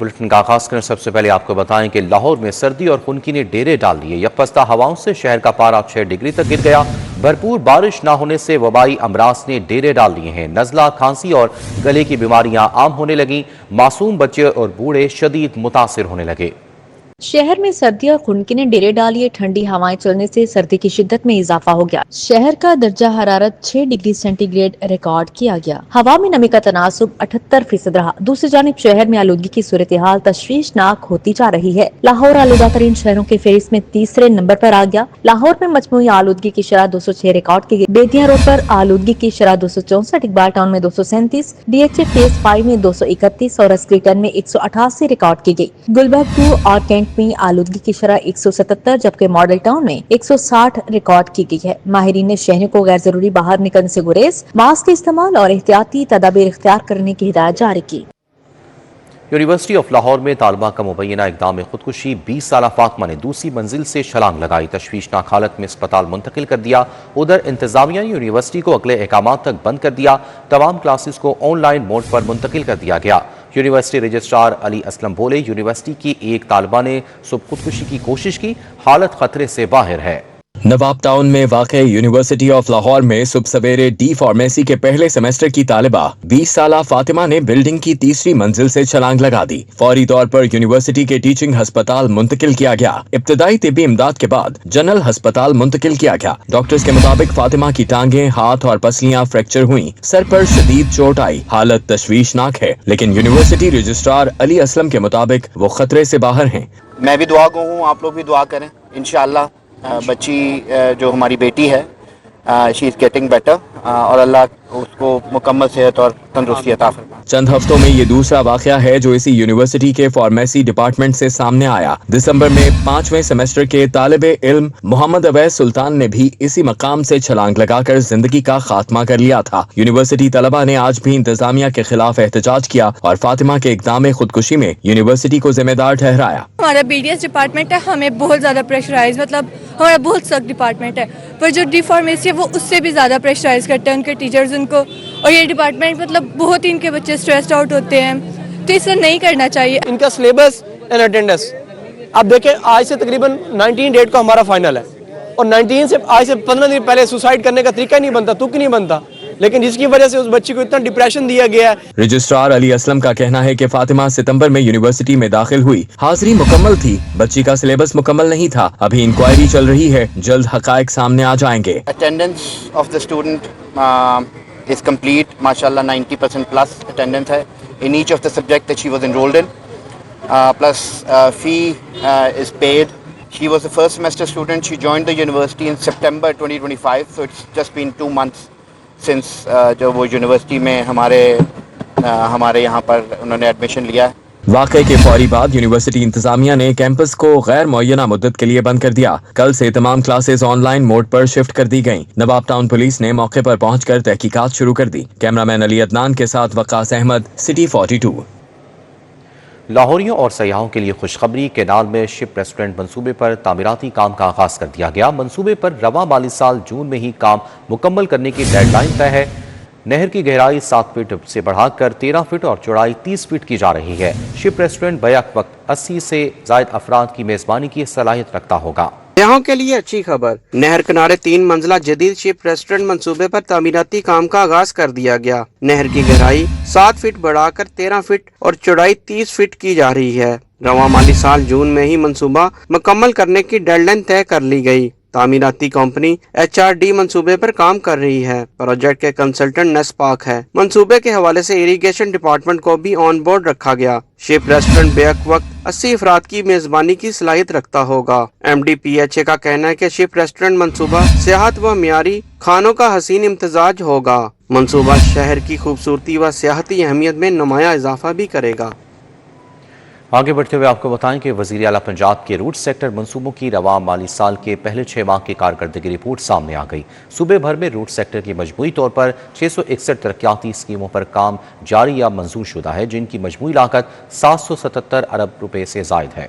Bulletin کا آغاز کریں سب سے پہلے آپ کو بتائیں کہ لاہور میں سردی اور خنکی نے ڈیرے ڈال دیے۔ یکپستہ ہواؤں سے شہر کا پارہ 6 ڈگری تک گر گیا۔ بھرپور بارش نہ ہونے سے وبائی امراض نے ڈیرے ڈال دیے ہیں۔ نزلہ، کھانسی اور گلے کی بیماریاں عام ہونے لگیں۔ معصوم بچے اور بوڑھے شدید متاثر ہونے لگے۔ شہر میں سردی اور خنکی نے ڈیرے ڈالیے۔ ٹھنڈی ہوائیں چلنے سے سردی کی شدت میں اضافہ ہو گیا۔ شہر کا درجہ حرارت 6 ڈگری سینٹی گریڈ ریکارڈ کیا گیا۔ ہوا میں نمی کا تناسب 78% رہا۔ دوسری جانب شہر میں آلودگی کی صورتحال تشویشناک ہوتی جا رہی ہے۔ لاہور آلودہ ترین شہروں کے فہرست میں تیسرے نمبر پر آ گیا۔ لاہور میں مجموعی آلودگی کی شرح 206 ریکارڈ کی گئی۔ بیدیاں روڈ پر آلودگی کی شرح 264، اقبال ٹاؤن میں 237، ڈی ایچ اے فیز 5 میں 231 اور اسکریٹن میں 188 ریکارڈ کی گئی۔ گلبرگ 2 اور کینٹ میں آلودگی کی شرح 177 جبکہ ماڈل ٹاؤن میں 160 ریکارڈ کی گئی ہے۔ ماہرین نے شہریوں کو غیر ضروری باہر نکلنے سے گریز، ماسک کے استعمال اور احتیاطی تدابیر اختیار کرنے کی ہدایت جاری کی۔ یونیورسٹی آف لاہور میں طالبہ کا مبینہ اقدام خودکشی 20 سالہ فاطمہ نے دوسری منزل سے چھلانگ لگائی، تشویشناک حالت میں اسپتال منتقل کر دیا۔ ادھر انتظامیہ نے یونیورسٹی کو اگلے احکامات تک بند کر دیا۔ تمام کلاسز کو آن لائن موڈ پر منتقل کر دیا گیا۔ یونیورسٹی رجسٹرار علی اسلم بولے، یونیورسٹی کی ایک طالبہ نے صبح خودکشی کی کوشش کی، حالت خطرے سے باہر ہے۔ نواب ٹاؤن میں واقع یونیورسٹی آف لاہور میں صبح سویرے ڈی فارمیسی کے پہلے سیمسٹر کی طالبہ 20 سالہ فاطمہ نے بلڈنگ کی تیسری منزل سے چھلانگ لگا دی۔ فوری طور پر یونیورسٹی کے ٹیچنگ ہسپتال منتقل کیا گیا۔ ابتدائی طبی امداد کے بعد جنرل ہسپتال منتقل کیا گیا۔ ڈاکٹرز کے مطابق فاطمہ کی ٹانگیں، ہاتھ اور پسلیاں فریکچر ہوئیں۔ سر پر شدید چوٹ آئی۔ حالت تشویشناک ہے، لیکن یونیورسٹی رجسٹرار علی اسلم کے مطابق وہ خطرے سے باہر ہیں۔ میں بھی دعا گو ہوں، آپ لوگ بھی دعا کریں۔ انشاءاللہ بچی جو ہماری بیٹی ہے شی از گیٹنگ بیٹر اور اللہ اس کو مکمل صحت اور تندرستی عطا فرمائے۔ چند ہفتوں میں یہ دوسرا واقعہ ہے جو اسی یونیورسٹی کے فارمیسی ڈپارٹمنٹ سے سامنے آیا۔ دسمبر میں 5ویں سیمسٹر کے طالب علم محمد اویس سلطان نے بھی اسی مقام سے چھلانگ لگا کر زندگی کا خاتمہ کر لیا تھا۔ یونیورسٹی طلبہ نے آج بھی انتظامیہ کے خلاف احتجاج کیا اور فاطمہ کے اقدام خودکشی میں یونیورسٹی کو ذمہ دار ٹھہرایا۔ ہمارا بی ڈی ایس ڈپارٹمنٹ ہے، ہمیں بہت زیادہ پریشرائز، ہمارا بہت سخت ڈپارٹمنٹ ہے، پر جو ڈی فارمیسی ہے وہ اس سے بھی زیادہ پریشرائز کرتے ہیں ان کے ٹیچرز ان کو، اور یہ ڈپارٹمنٹ بہت ہی ان کے بچے اسٹریسڈ آؤٹ ہوتے ہیں، تو اس سے نہیں کرنا چاہیے۔ ان کا سلیبس اینڈ اٹینڈنس آپ دیکھیں، آج سے تقریباً 19 ڈیٹ کو ہمارا فائنل ہے، اور 19 سے آج سے 15 دن پہلے سوسائڈ کرنے کا طریقہ نہیں بنتا، تک نہیں بنتا، لیکن جس کی وجہ سے اس بچی کو اتنا ڈپریشن دیا گیا ہے۔ رجسٹرار علی اسلم کا کہنا ہے کہ فاطمہ ستمبر میں یونیورسٹی میں داخل ہوئی، حاضری مکمل تھی، بچی کا سلیبس مکمل نہیں تھا، ابھی انکوائری چل رہی ہے، جلد حقائق سامنے آ جائیں گے۔ Attendance of the student is complete, mashallah 90% plus attendance hai in each of the subject that she was enrolled in, plus fee is paid. She was a first semester student. She joined the university in September 2025, so it's just been 2 months since jo wo university mein hamare yahan par unhone admission liya hai۔ واقعے کے فوری بعد university انتظامیہ نے campus کو غیر معینہ مدت کے لیے بند کر دیا۔ کل سے تمام کلاسز آن لائن موڈ پر شفٹ کر دی گئیں۔ نواب ٹاؤن پولیس نے موقع پر پہنچ کر تحقیقات شروع کر دی۔ کیمرامین علی عدنان کے ساتھ وقاص احمد، سٹی 42۔ لاہوریوں اور سیاحوں کے لیے خوشخبری، کینال میں شپ ریسٹورنٹ منصوبے پر تعمیراتی کام کا آغاز کر دیا گیا۔ منصوبے پر رواں مالی سال جون میں ہی کام مکمل کرنے کی ڈیڈ لائن طے ہے۔ نہر کی گہرائی 7 فٹ سے بڑھا کر 13 فٹ اور چوڑائی 30 فٹ کی جا رہی ہے۔ شپ ریسٹورنٹ بیک وقت 80 سے زائد افراد کی میزبانی کی صلاحیت رکھتا ہوگا۔ سیاحوں کے لیے اچھی خبر، نہر کنارے 3 منزلہ جدید شپ ریسٹورنٹ منصوبے پر تعمیراتی کام کا آغاز کر دیا گیا۔ نہر کی گہرائی 7 فٹ بڑھا کر 13 فٹ اور چوڑائی 30 فٹ کی جا رہی ہے۔ رواں مالی سال جون میں ہی منصوبہ مکمل کرنے کی ڈیڈ لائن طے کر لی گئی۔ تعمیراتی کمپنی HRD منصوبے پر کام کر رہی ہے۔ پروجیکٹ کے کنسلٹنٹ نیس پاک ہے۔ منصوبے کے حوالے سے اریگیشن ڈپارٹمنٹ کو بھی آن بورڈ رکھا گیا۔ شپ ریسٹورنٹ بیک وقت 80 افراد کی میزبانی کی صلاحیت رکھتا ہوگا۔ MD PHA کا کہنا ہے کہ شپ ریسٹورنٹ منصوبہ سیاحت و معیاری کھانوں کا حسین امتزاج ہوگا۔ منصوبہ شہر کی خوبصورتی و سیاحتی اہمیت میں نمایاں اضافہ بھی کرے گا۔ آگے بڑھتے ہوئے آپ کو بتائیں کہ وزیر اعلیٰ پنجاب کے روٹ سیکٹر منصوبوں کی رواں مالی سال کے پہلے 6 ماہ کی کارکردگی رپورٹ سامنے آ گئی۔ صوبے بھر میں روٹ سیکٹر کی مجموعی طور پر 661 ترقیاتی اسکیموں پر کام جاری یا منظور شدہ ہے، جن کی مجموعی لاگت 777 ارب روپے سے زائد ہے۔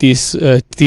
30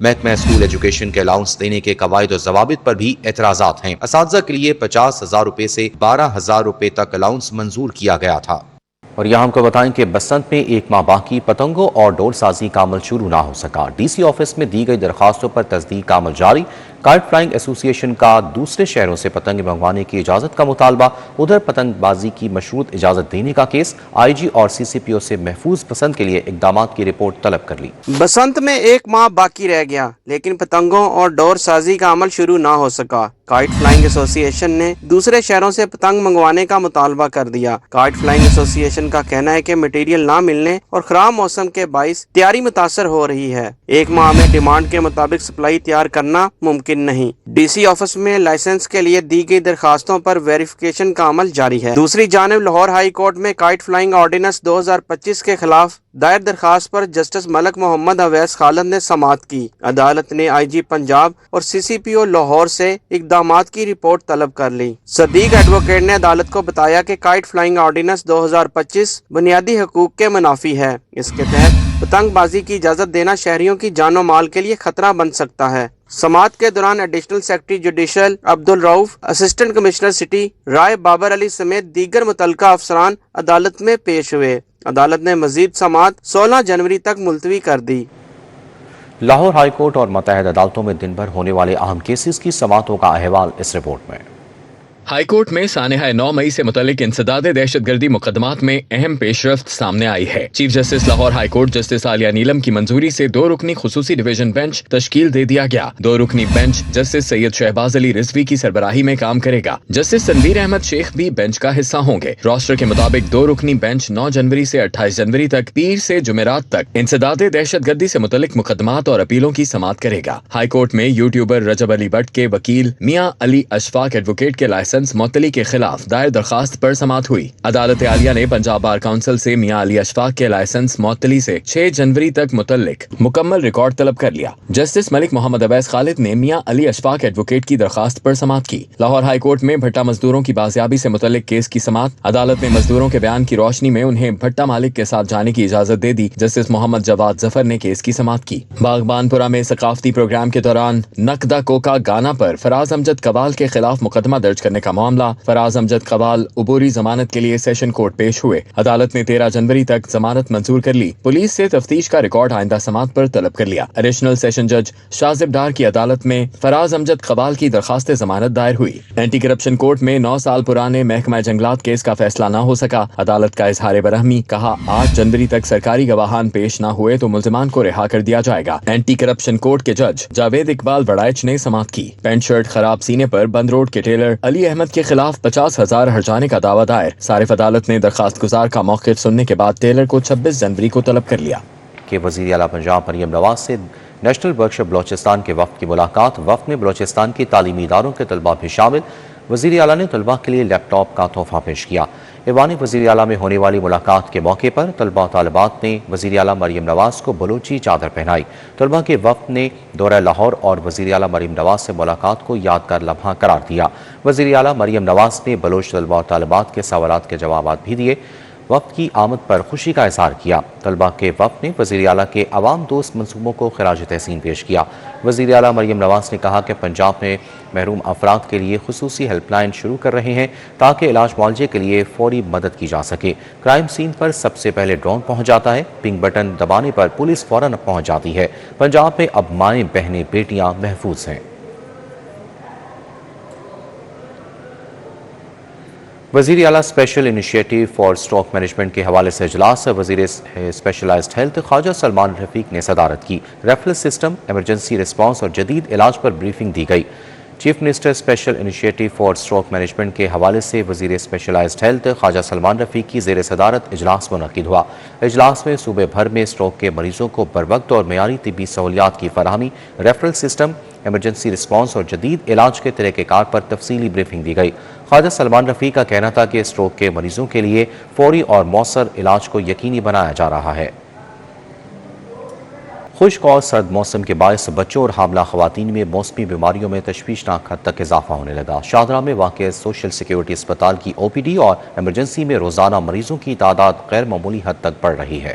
محکمہ اسکول ایجوکیشن کے الاؤنس دینے کے قواعد و ضوابط پر بھی اعتراضات ہیں۔ اساتذہ کے لیے 50,000 روپے سے 12,000 روپے تک الاؤنس منظور کیا گیا تھا۔ اور یہاں ہم کو بتائیں کہ بسنت میں 1 ماہ باقی پتنگوں اور ڈور سازی کا عمل شروع نہ ہو سکا۔ ڈی سی آفس میں دی گئی درخواستوں پر تصدیق کا عمل جاری۔ کائٹ فلائنگ ایسوسی ایشن کا دوسرے شہروں سے پتنگ منگوانے کی اجازت کا مطالبہ، ادھر پتنگ بازی کی مشروط اجازت دینے کا کیس، آئی جی اور سی سی پی او سے محفوظ بسنت کے لیے اقدامات کی رپورٹ طلب کر لی۔ بسنت میں 1 ماہ باقی رہ گیا لیکن پتنگوں اور ڈور سازی کا عمل شروع نہ ہو سکا۔ کائٹ فلائنگ ایسوسی ایشن نے دوسرے شہروں سے پتنگ منگوانے کا مطالبہ کر دیا۔ کائٹ فلائنگ ایسوسی ایشن کا کہنا ہے کہ مٹیریل نہ ملنے اور خراب موسم کے باعث تیاری متاثر ہو رہی ہے۔ 1 ماہ میں ڈیمانڈ کے مطابق سپلائی تیار کرنا ممکن نہیں۔ ڈی سی آفس میں لائسنس کے لیے دی گئی درخواستوں پر ویریفیکیشن کا عمل جاری ہے۔ دوسری جانب لاہور ہائی کورٹ میں کائٹ فلائنگ آرڈیننس 2025 کے خلاف دائر درخواست پر جسٹس ملک محمد اویس خالد نے سماعت کی۔ عدالت نے آئی جی پنجاب اور سی سی پی او لاہور سے اقدامات کی رپورٹ طلب کر لی۔ صدیق ایڈوکیٹ نے عدالت کو بتایا کہ کائٹ فلائنگ آرڈیننس 2025 بنیادی حقوق کے منافی ہے۔ اس کے تحت پتنگ بازی کی اجازت دینا شہریوں کی جان و مال کے لیے خطرہ بن سکتا ہے۔ سماعت کے دوران additional secretary judicial Abdul Rauf, assistant commissioner city Rai Babar Ali سمیت دیگر متعلقہ افسران عدالت میں پیش ہوئے۔ عدالت نے مزید سماعت 16 جنوری تک ملتوی کر دی۔ لاہور ہائی کورٹ اور متحدہ عدالتوں میں دن بھر ہونے والے اہم کیسز کی سماعتوں کا احوال اس رپورٹ میں۔ ہائی کورٹ میں سانحہ 9 مئی سے متعلق انسداد دہشت گردی مقدمات میں اہم پیش رفت سامنے آئی ہے۔ Chief justice Lahore high court justice Aalia Neelum کی منظوری سے 2 رکنی خصوصی ڈویژن بینچ تشکیل دے دیا گیا۔ 2 رکنی بینچ جسٹس سید شہباز علی رضوی کی سربراہی میں کام کرے گا۔ جسٹس تنویر احمد شیخ بھی بینچ کا حصہ ہوں گے۔ روسٹر کے مطابق 2 رکنی بینچ 9 جنوری سے 28 جنوری تک، پیر سے جمعرات تک انسداد دہشت گردی سے متعلق مقدمات اور اپیلوں کی سماعت کرے گا۔ ہائی کورٹ میں یوٹیوبر رجب علی بٹ کے وکیل میاں علی اشفاق ایڈوکیٹ کے لائسنس معطلی کے خلاف دائر درخواست پر سماعت ہوئی۔ عدالت عالیہ نے پنجاب بار کونسل سے میاں علی اشفاق کے لائسنس معطلی سے 6 جنوری تک متعلق مکمل ریکارڈ طلب کر لیا۔ جسٹس ملک محمد اویس خالد نے میاں علی اشفاق ایڈوکیٹ کی درخواست پر سماعت کی۔ لاہور ہائی کورٹ میں بھٹا مزدوروں کی بازیابی سے متعلق کیس کی سماعت۔ عدالت نے مزدوروں کے بیان کی روشنی میں انہیں بھٹا مالک کے ساتھ جانے کی اجازت دے دی۔ جسٹس محمد جواد ظفر نے کیس کی سماعت کی۔ باغبان پورہ میں ثقافتی پروگرام کے دوران نقدہ کوکا گانا پر فراز امجد قبال کے خلاف مقدمہ درج کرنے کا معاملہ۔ فراز امجد قبال عبوری ضمانت کے لیے سیشن کورٹ پیش ہوئے۔ عدالت نے 13 جنوری تک ضمانت منظور کر لی۔ پولیس سے تفتیش کا ریکارڈ آئندہ سماعت پر طلب کر لیا۔ ایڈیشنل سیشن جج شازب ڈار کی عدالت میں فراز امجد قبال کی درخواست ضمانت دائر ہوئی۔ اینٹی کرپشن کورٹ میں 9 سال پرانے محکمہ جنگلات کیس کا فیصلہ نہ ہو سکا۔ عدالت کا اظہار برہمی، کہا 8 جنوری تک سرکاری گواہان پیش نہ ہوئے تو ملزمان کو رہا کر دیا جائے گا۔ اینٹی کرپشن کورٹ کے جج جاوید اقبال وڑائچ نے سماعت کی۔ پینٹ شرٹ خراب سینے پر بند روڈ کے ٹیلر علی احمد کے خلاف 50,000 ہرجانے کا دعویٰ دائر۔ صارف عدالت نے درخواست گزار کا موقف سننے کے بعد ٹیلر کو 26 جنوری کو طلب کر لیا۔ کہ وزیر اعلیٰ پنجاب مریم نواز سے نیشنل ورکشاپ بلوچستان کے وفد کی ملاقات۔ وفد میں بلوچستان کی تعلیمی اداروں کے طلباء بھی شامل۔ وزیر اعلیٰ نے طلباء کے لیے لیپ ٹاپ کا تحفہ پیش کیا۔ ایوان وزیر اعلیٰ میں ہونے والی ملاقات کے موقع پر طلباء و طالبات نے وزیر اعلیٰ مریم نواز کو بلوچی چادر پہنائی۔ طلباء کے وفد نے دورہ لاہور اور وزیر اعلیٰ مریم نواز سے ملاقات کو یادگار لمحہ قرار دیا۔ وزیر اعلیٰ مریم نواز نے بلوچ طلباء و طالبات کے سوالات کے جوابات بھی دیے۔ وفد کی آمد پر خوشی کا اظہار کیا۔ طلباء کے وفد نے وزیر اعلیٰ کے عوام دوست منصوبوں کو خراج تحسین پیش کیا۔ وزیر اعلیٰ مریم نواز نے کہا کہ پنجاب میں محروم افراد کے لیے خصوصی ہیلپ لائن شروع کر رہے ہیں تاکہ علاج معالجے کے لیے فوری مدد کی جا سکے۔ کرائم سین پر سب سے پہلے ڈرون پہنچ جاتا ہے، پنک بٹن دبانے پر پولیس فوراً پہنچ جاتی ہے۔ پنجاب میں اب مائیں، بہنیں، بیٹیاں محفوظ ہیں۔ وزیر اعلیٰ special initiative for stroke management کے حوالے سے اجلاس وزیر اسپیشلائزڈ ہیلتھ خواجہ سلمان رفیق نے صدارت کی۔ ریفرل سسٹم، ایمرجنسی رسپانس اور جدید علاج پر بریفنگ دی گئی۔ Chief minister special initiative for stroke management کے حوالے سے وزیر اسپیشلائزڈ ہیلتھ خواجہ سلمان رفیق کی زیر صدارت اجلاس منعقد ہوا۔ اجلاس میں صوبے بھر میں اسٹروک کے مریضوں کو بروقت اور معیاری طبی سہولیات کی فراہمی، ریفرل سسٹم، ایمرجنسی رسپانس اور جدید علاج کے طریقہ کار پر تفصیلی بریفنگ دی گئی۔ خواجہ سلمان رفیق کا کہنا تھا کہ اسٹروک کے مریضوں کے لیے فوری اور مؤثر علاج کو یقینی بنایا جا رہا ہے۔ خشک اور سرد موسم کے باعث بچوں اور حاملہ خواتین میں موسمی بیماریوں میں تشویشناک حد تک اضافہ ہونے لگا۔ شاہدرہ میں واقع سوشل سیکیورٹی اسپتال کی او پی ڈی اور ایمرجنسی میں روزانہ مریضوں کی تعداد غیر معمولی حد تک بڑھ رہی ہے۔